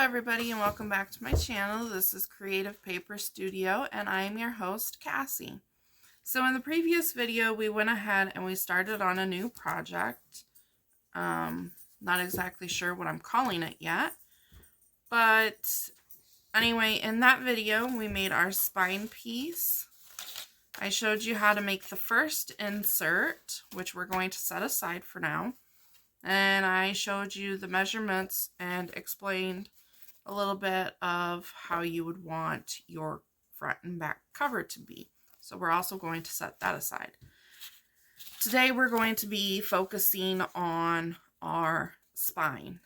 everybody, and welcome back to my channel. This is Creative Paper Studio, and I am your host, Cassie. So in the previous video, we went ahead and we started on a new project. Not exactly sure what I'm calling it yet, but anyway, in that video, we made our spine piece. I showed you how to make the first insert, which we're going to set aside for now. And I showed you the measurements and explained a little bit of how you would want your front and back cover to be. So we're also going to set that aside. Today we're going to be focusing on our spine.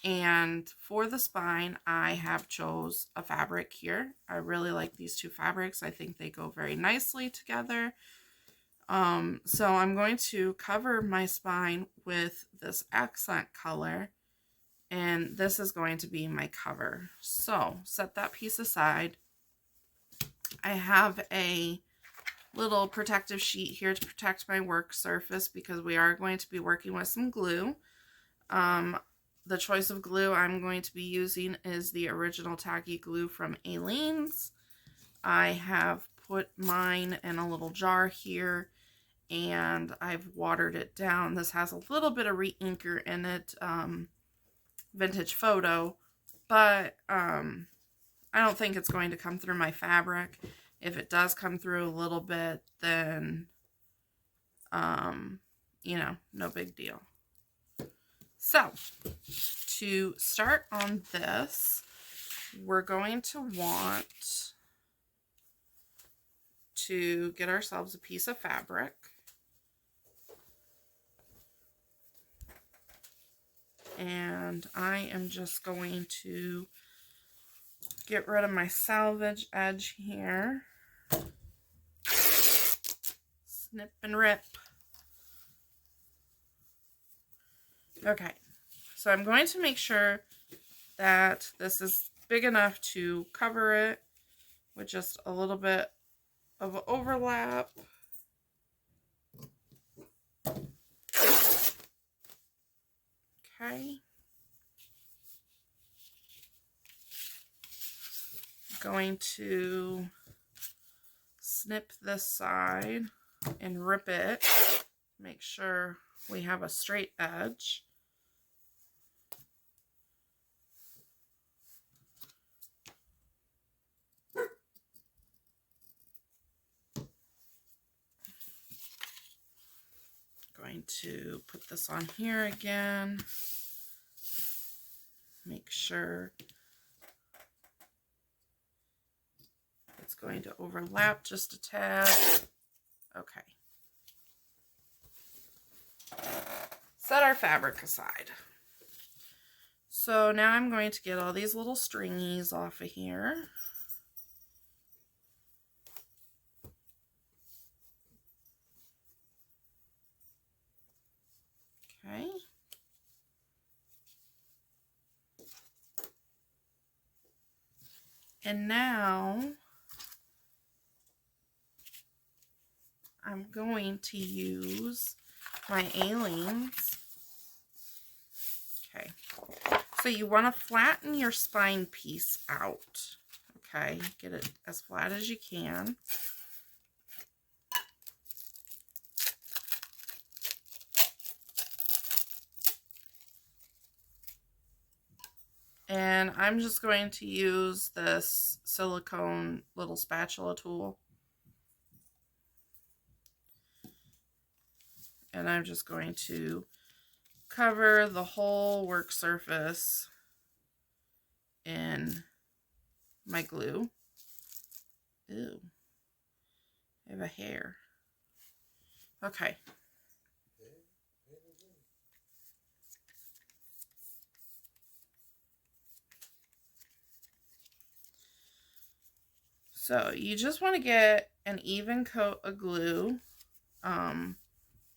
And for the spine, I have chose a fabric here. I really like these two fabrics. I think they go very nicely together. So I'm going to cover my spine with this accent color, and this is going to be my cover. So set that piece aside. I have a little protective sheet here to protect my work surface because we are going to be working with some glue. The choice of glue I'm going to be using is the original tacky glue from Aleene's. I have put mine in a little jar here, and I've watered it down. This has a little bit of re-inker in it, Vintage Photo, but I don't think it's going to come through my fabric. If it does come through a little bit, then you know, no big deal. So to start on this, we're going to want to get ourselves a piece of fabric. And I am just going to get rid of my salvage edge here. Snip and rip. Okay, so I'm going to make sure that this is big enough to cover it with just a little bit of overlap. Okay. Going to snip this side and rip it. Make sure we have a straight edge. Going to put this on here again. Make sure it's going to overlap just a tad. Okay. Set our fabric aside. So now I'm going to get all these little stringies off of here. Okay. And now I'm going to use my Aleene's. Okay. So you want to flatten your spine piece out. Okay. Get it as flat as you can. And I'm just going to use this silicone little spatula tool. And I'm just going to cover the whole work surface in my glue. Ew. I have a hair. Okay. So you just want to get an even coat of glue.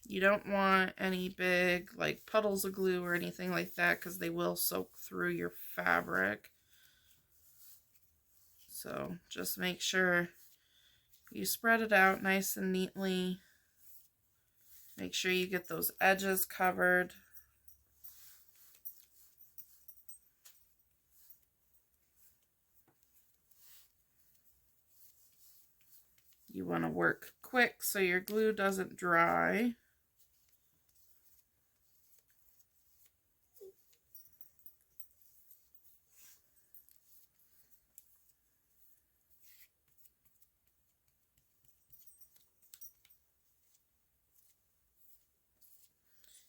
You don't want any big like puddles of glue or anything like that because they will soak through your fabric. So just make sure you spread it out nice and neatly. Make sure you get those edges covered. You want to work quick so your glue doesn't dry.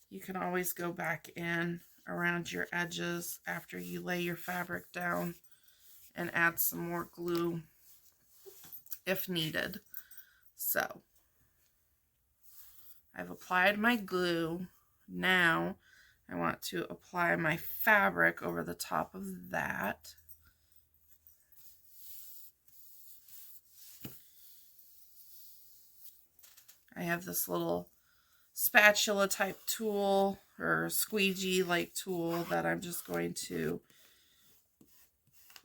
You can always go back in around your edges after you lay your fabric down and add some more glue if needed. So I've applied my glue. Now I want to apply my fabric over the top of that. I have this little spatula type tool or squeegee like tool that I'm just going to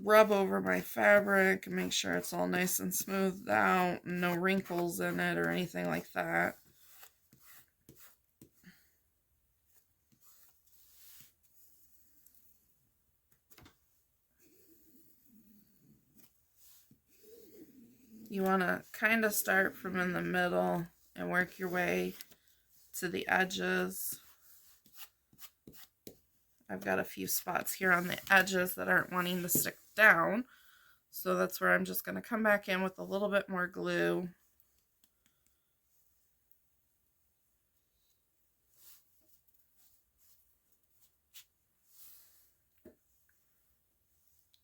rub over my fabric and make sure it's all nice and smoothed out, no wrinkles in it or anything like that. You want to kind of start from in the middle and work your way to the edges. I've got a few spots here on the edges that aren't wanting to stick down, so that's where I'm just going to come back in with a little bit more glue.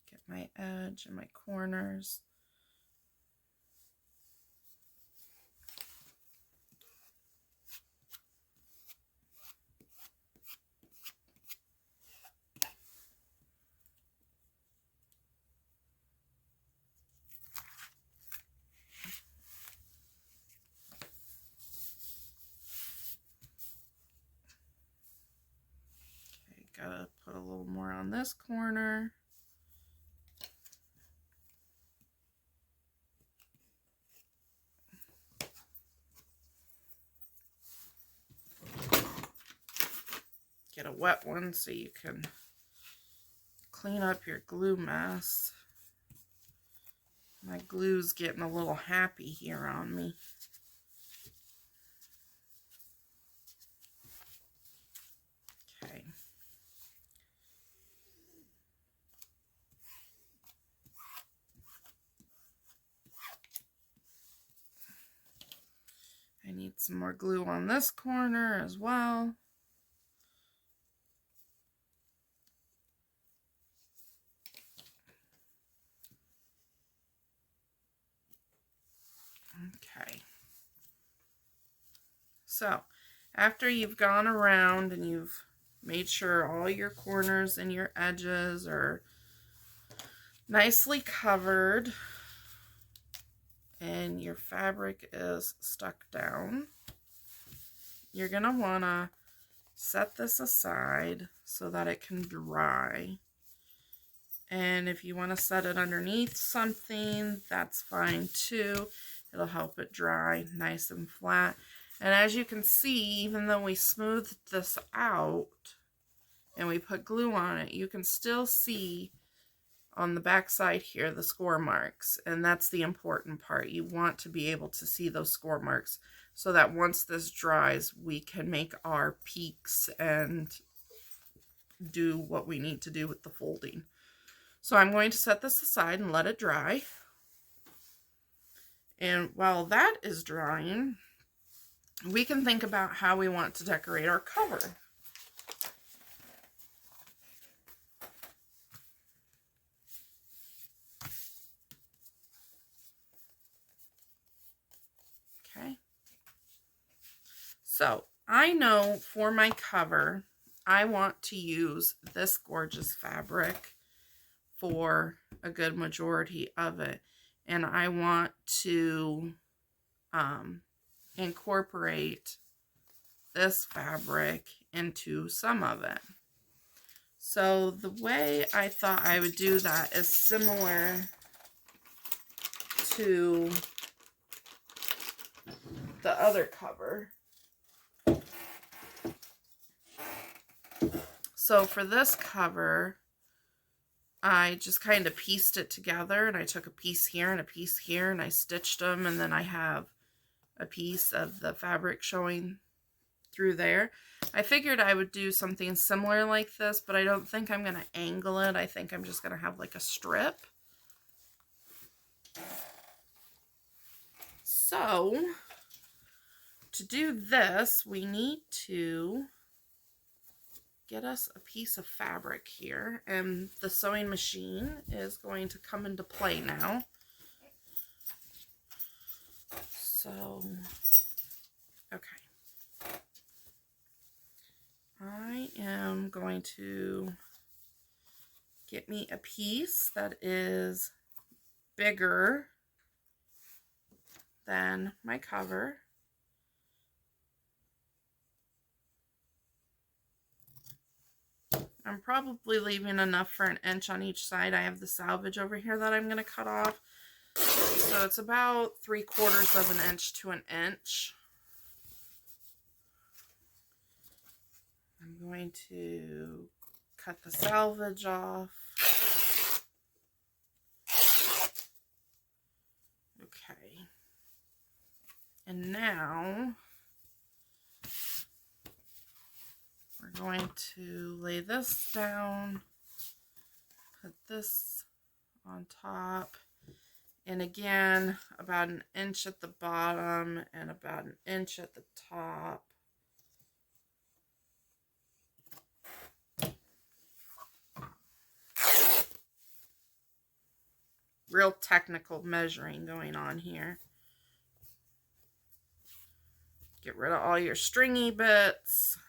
Get my edge and my corners. Gotta put a little more on this corner. Get a wet one so you can clean up your glue mess. My glue's getting a little happy here on me. Okay. I need some more glue on this corner as well. Okay. So, after you've gone around and you've made sure all your corners and your edges are nicely covered and your fabric is stuck down, you're going to want to set this aside so that it can dry. And if you want to set it underneath something, that's fine too. It'll help it dry nice and flat. And as you can see, even though we smoothed this out and we put glue on it, you can still see on the back side here the score marks. And that's the important part. You want to be able to see those score marks so that once this dries, we can make our peaks and do what we need to do with the folding. So I'm going to set this aside and let it dry. And while that is drying, we can think about how we want to decorate our cover. Okay. So I know for my cover, I want to use this gorgeous fabric for a good majority of it. And I want to incorporate this fabric into some of it. So the way I thought I would do that is similar to the other cover. So for this cover, I just kind of pieced it together, and I took a piece here and a piece here, and I stitched them, and then I have a piece of the fabric showing through there. I figured I would do something similar like this, but I don't think I'm going to angle it. I think I'm just going to have like a strip. So, to do this, we need to get us a piece of fabric here, and the sewing machine is going to come into play now. So, okay. I am going to get me a piece that is bigger than my cover. I'm probably leaving enough for 1 inch on each side. I have the salvage over here that I'm going to cut off. So it's about 3/4 of an inch to 1 inch. I'm going to cut the salvage off. Okay. And now we're going to lay this down, put this on top, and again, about 1 inch at the bottom and about 1 inch at the top. Real technical measuring going on here. Get rid of all your stringy bits,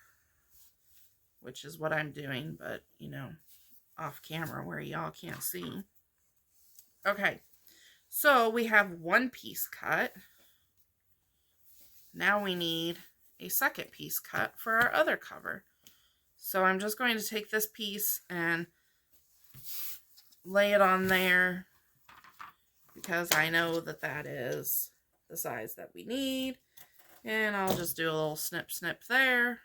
which is what I'm doing, but, you know, off camera where y'all can't see. Okay, so we have 1 piece cut. Now we need a 2nd piece cut for our other cover. So I'm just going to take this piece and lay it on there because I know that that is the size that we need. And I'll just do a little snip snip there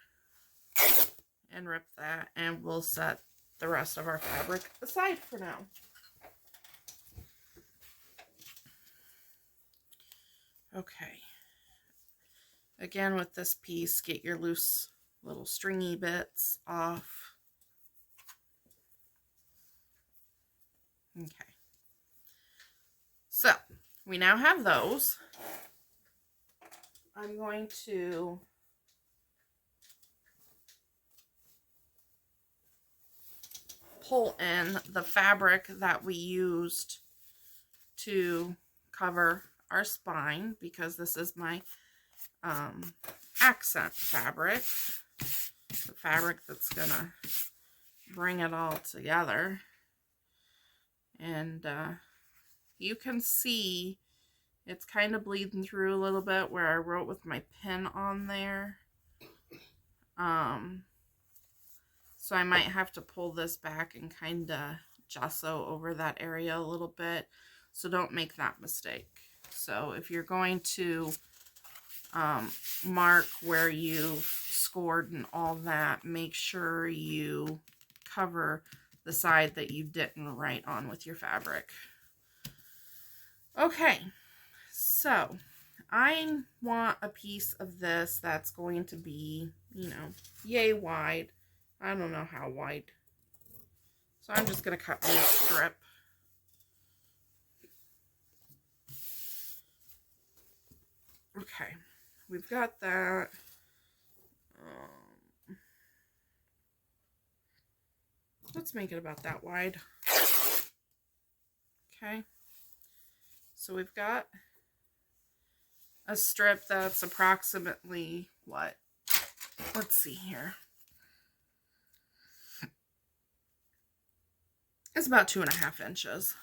and rip that, and we'll set the rest of our fabric aside for now. Okay. Again, with this piece, get your loose little stringy bits off. Okay. So, we now have those. I'm going to pull in the fabric that we used to cover our spine, because this is my accent fabric, the fabric that's gonna bring it all together. And you can see it's kind of bleeding through a little bit where I wrote with my pen on there. So I might have to pull this back and kind of gesso over that area a little bit. So don't make that mistake. So if you're going to mark where you've scored and all that, make sure you cover the side that you didn't write on with your fabric. Okay, so I want a piece of this that's going to be, you know, yay wide. I don't know how wide. So I'm just going to cut me a strip. Okay, we've got that. Let's make it about that wide. Okay, so we've got a strip that's approximately what? Let's see here. It's about 2.5 inches.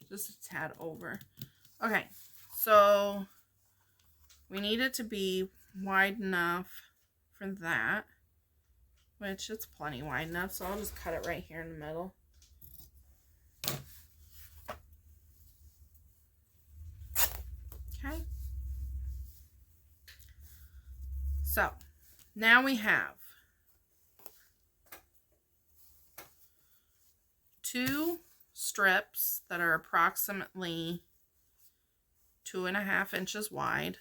Just a tad over. Okay, so we need it to be wide enough for that, which it's plenty wide enough, so I'll just cut it right here in the middle. Okay. So, now we have 2 strips that are approximately 2.5 inches wide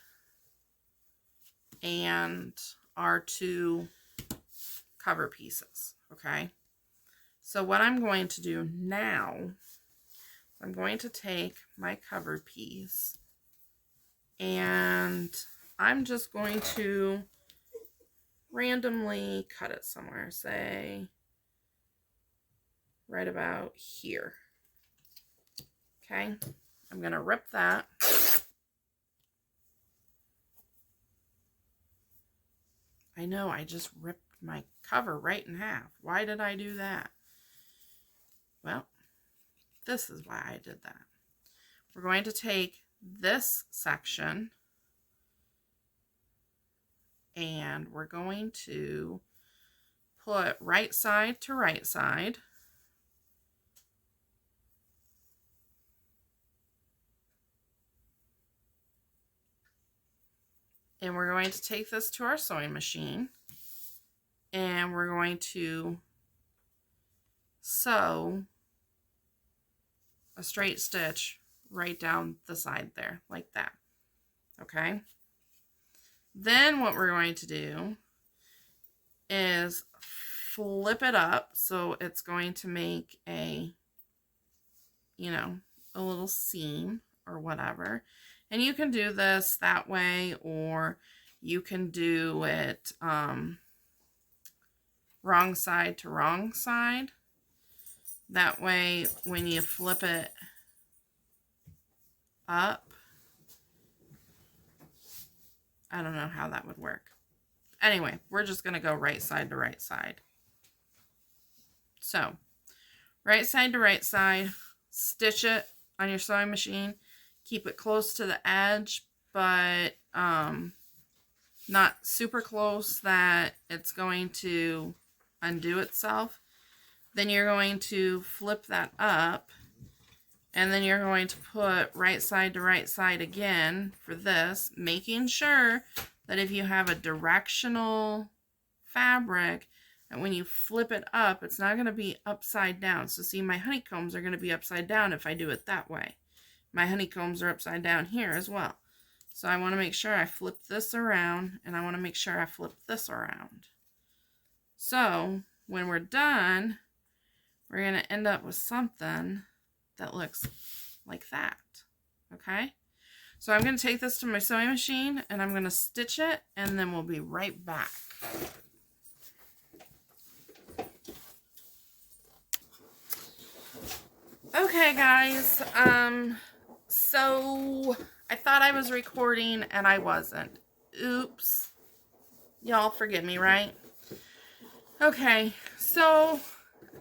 and our 2 cover pieces, okay? So what I'm going to do now, I'm going to take my cover piece and I'm just going to randomly cut it somewhere, say right about here. Okay, I'm going to rip that. I know I just ripped my cover right in half. Why did I do that? Well, this is why I did that. We're going to take this section and we're going to put right side to right side. And we're going to take this to our sewing machine and we're going to sew a straight stitch right down the side there, like that. Okay? Then what we're going to do is flip it up so it's going to make a, you know, a little seam or whatever. And you can do this that way, or you can do it wrong side to wrong side. That way, when you flip it up, I don't know how that would work. Anyway, we're just going to go right side to right side. So, right side to right side, stitch it on your sewing machine. Keep it close to the edge, but not super close that it's going to undo itself. Then you're going to flip that up, and then you're going to put right side to right side again for this, making sure that if you have a directional fabric, and when you flip it up, it's not going to be upside down. So see, my honeycombs are going to be upside down if I do it that way. My honeycombs are upside down here as well. So I want to make sure I flip this around, and I want to make sure I flip this around. So when we're done, we're going to end up with something that looks like that. Okay? So I'm going to take this to my sewing machine, and I'm going to stitch it, and then we'll be right back. Okay, guys, so I thought I was recording and I wasn't. Oops. Y'all forgive me, right? Okay, so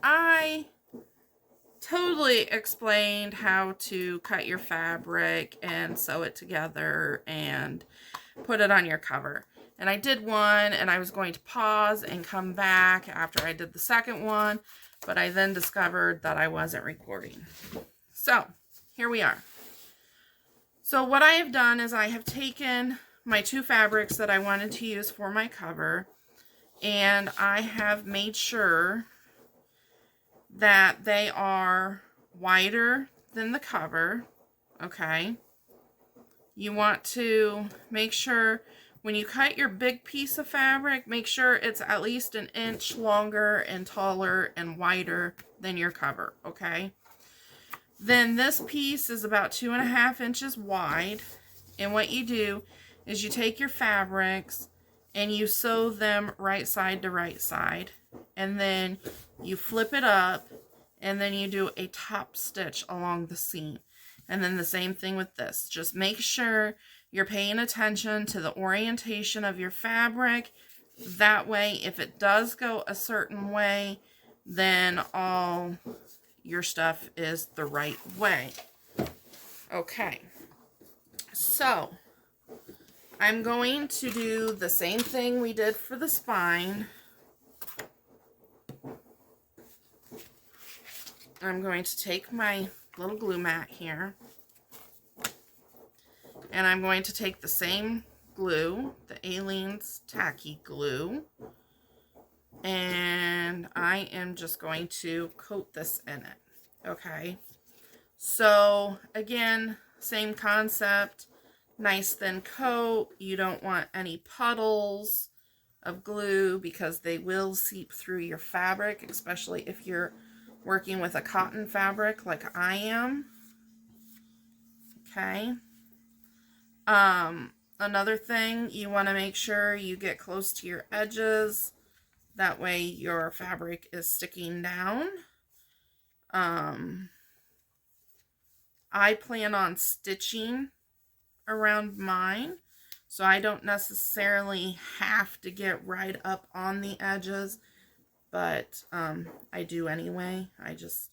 I totally explained how to cut your fabric and sew it together and put it on your cover. And I did one, and I was going to pause and come back after I did the second one, but I then discovered that I wasn't recording. So here we are. So what I have done is I have taken my 2 fabrics that I wanted to use for my cover, and I have made sure that they are wider than the cover. Okay. You want to make sure when you cut your big piece of fabric, make sure it's at least an inch longer and taller and wider than your cover, okay? Then this piece is about 2.5 inches wide, and what you do is you take your fabrics and you sew them right side to right side, and then you flip it up, and then you do a top stitch along the seam. And then the same thing with this. Just make sure you're paying attention to the orientation of your fabric. That way, if it does go a certain way, then all your stuff is the right way. Okay. So, I'm going to do the same thing we did for the spine. I'm going to take my little glue mat here, and I'm going to take the same glue, the Aleene's Tacky Glue, and I am just going to coat this in it, okay? So again, same concept, nice thin coat. You don't want any puddles of glue because they will seep through your fabric, especially if you're working with a cotton fabric like I am. Okay. Another thing, you want to make sure you get close to your edges. That way your fabric is sticking down. I plan on stitching around mine, so I don't necessarily have to get right up on the edges, but I do anyway. I just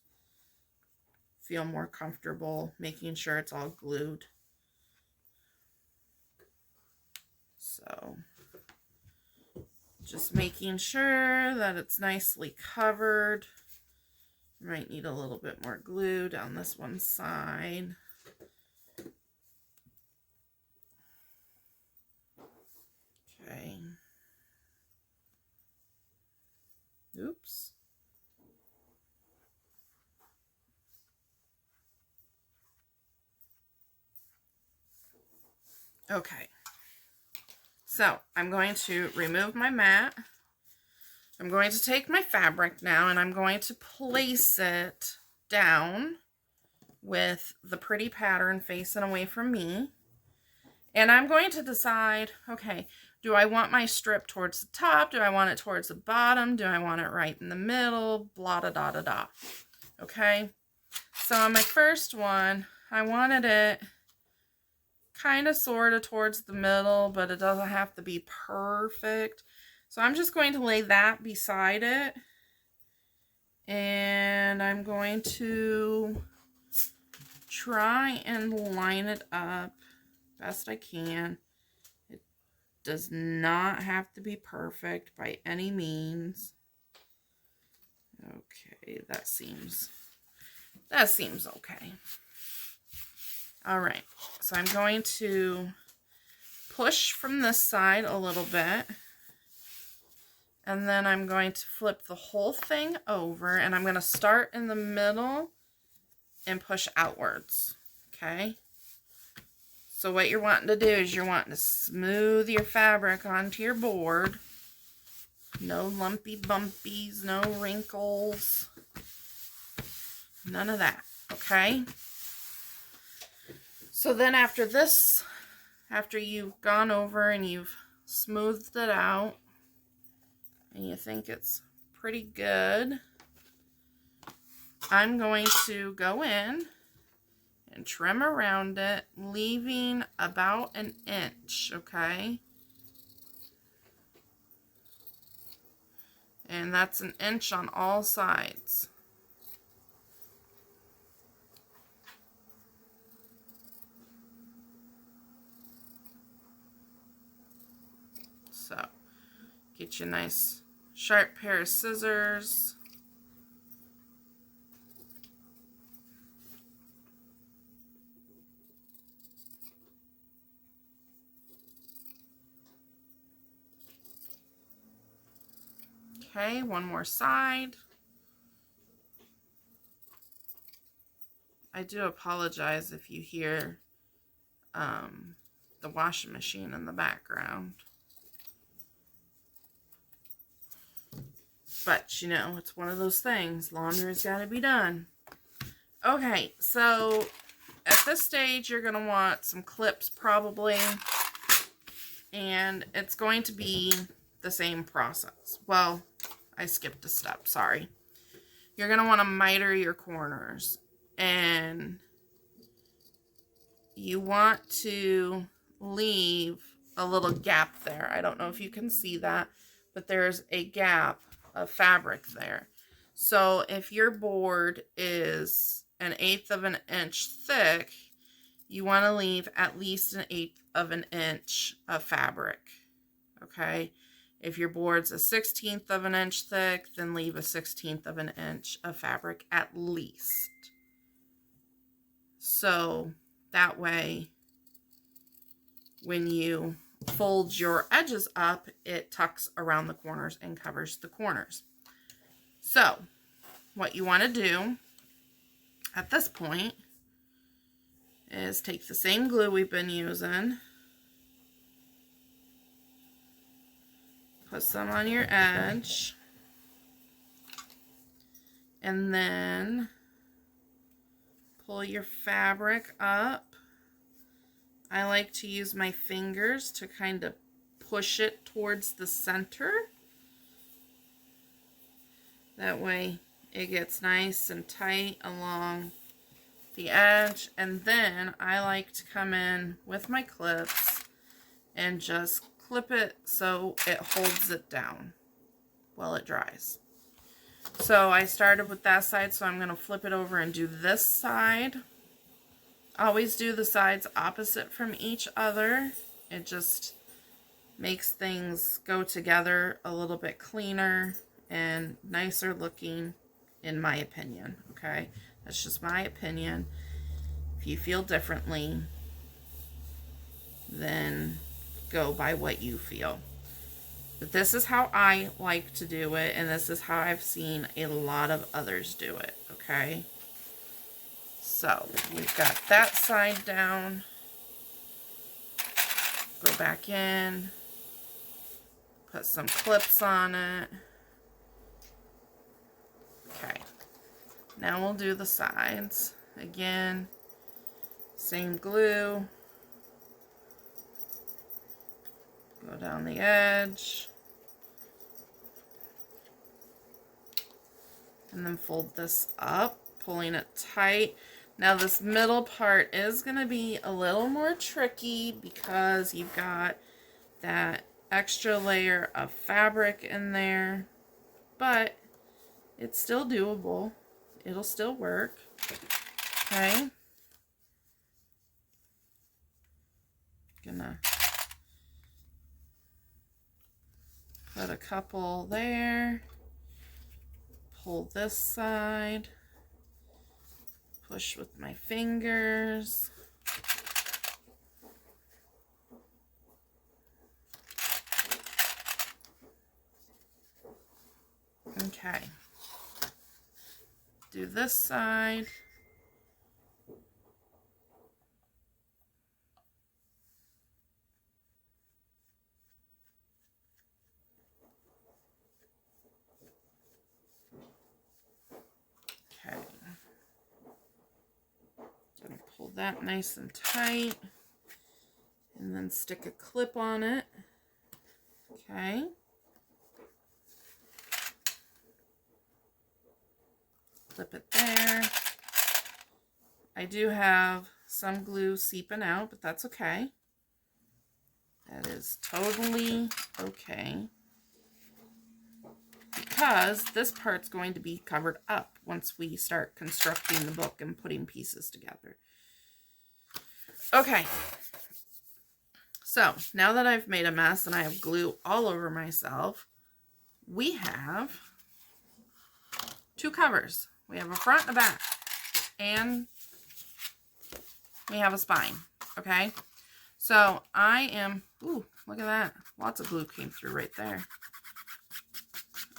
feel more comfortable making sure it's all glued. So just making sure that it's nicely covered. Might need a little bit more glue down this one side. Okay. Oops. Okay. So I'm going to remove my mat. I'm going to take my fabric now and I'm going to place it down with the pretty pattern facing away from me. And I'm going to decide, okay, do I want my strip towards the top? Do I want it towards the bottom? Do I want it right in the middle? Blah, da, da, da, da. Okay. So on my first one, I wanted it kind of sort of towards the middle, but it doesn't have to be perfect. So I'm just going to lay that beside it. And I'm going to try and line it up best I can. It does not have to be perfect by any means. Okay, that seems okay. All right, so I'm going to push from this side a little bit, and then I'm going to flip the whole thing over, and I'm going to start in the middle and push outwards, okay? So what you're wanting to do is you're wanting to smooth your fabric onto your board. No lumpy bumpies, no wrinkles, none of that, okay? So then after this, after you've gone over and you've smoothed it out and you think it's pretty good, I'm going to go in and trim around it, leaving about an inch, okay? And that's an inch on all sides. So, get you a nice sharp pair of scissors. Okay, one more side. I do apologize if you hear the washing machine in the background. But, you know, it's one of those things. Laundry's got to be done. Okay, so at this stage, you're going to want some clips probably. And it's going to be the same process. Well, I skipped a step, sorry. You're going to want to miter your corners. And you want to leave a little gap there. I don't know if you can see that, but there's a gap of fabric there. So if your board is 1/8 of an inch thick, you want to leave at least 1/8 of an inch of fabric. Okay? If your board's 1/16 of an inch thick, then leave 1/16 of an inch of fabric at least. So that way, when you fold your edges up, it tucks around the corners and covers the corners. So what you want to do at this point is take the same glue we've been using, put some on your edge, and then pull your fabric up. I like to use my fingers to kind of push it towards the center. That way it gets nice and tight along the edge. And then I like to come in with my clips and just clip it so it holds it down while it dries. So I started with that side, so I'm going to flip it over and do this side. Always do the sides opposite from each other. It just makes things go together a little bit cleaner and nicer looking, in my opinion. Okay, that's just my opinion. If you feel differently, then go by what you feel. But this is how I like to do it, and this is how I've seen a lot of others do it. Okay, so we've got that side down. Go back in, put some clips on it. Okay, now we'll do the sides. Again, same glue. Go down the edge. And then fold this up, pulling it tight. Now this middle part is going to be a little more tricky because you've got that extra layer of fabric in there, but it's still doable. It'll still work. Okay. Gonna put a couple there. Pull this side. Push with my fingers. Okay. Do this side. Okay. Gonna pull that nice and tight and then stick a clip on it. Okay. Clip it there. I do have some glue seeping out, but that's okay. That is totally okay, because this part's going to be covered up once we start constructing the book and putting pieces together. Okay, so now that I've made a mess and I have glue all over myself, we have two covers. We have a front and a back, and we have a spine. Okay, so I am, ooh, look at that. Lots of glue came through right there.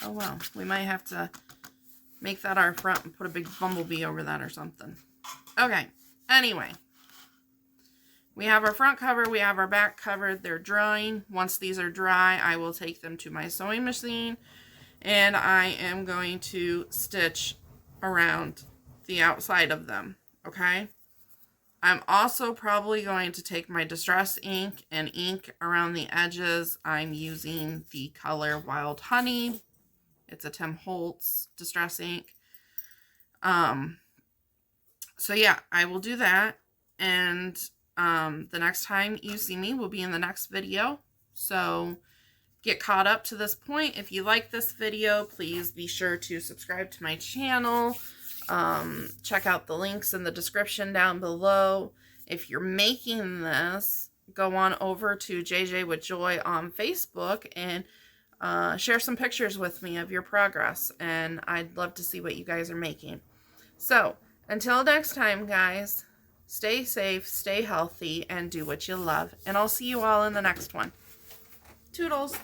Oh well, we might have to make that our front and put a big bumblebee over that or something. Okay, anyway, we have our front cover, we have our back cover. They're drying. Once these are dry, I will take them to my sewing machine, and I am going to stitch around the outside of them. Okay, I'm also probably going to take my Distress ink and ink around the edges. I'm using the color Wild Honey. It's a Tim Holtz Distress ink. So yeah, I will do that. And the next time you see me will be in the next video. So get caught up to this point. If you like this video, please be sure to subscribe to my channel. Check out the links in the description down below. If you're making this, go on over to JJ with Joy on Facebook and share some pictures with me of your progress, and I'd love to see what you guys are making. So until next time, guys, stay safe, stay healthy, and do what you love, and I'll see you all in the next one. Toodles.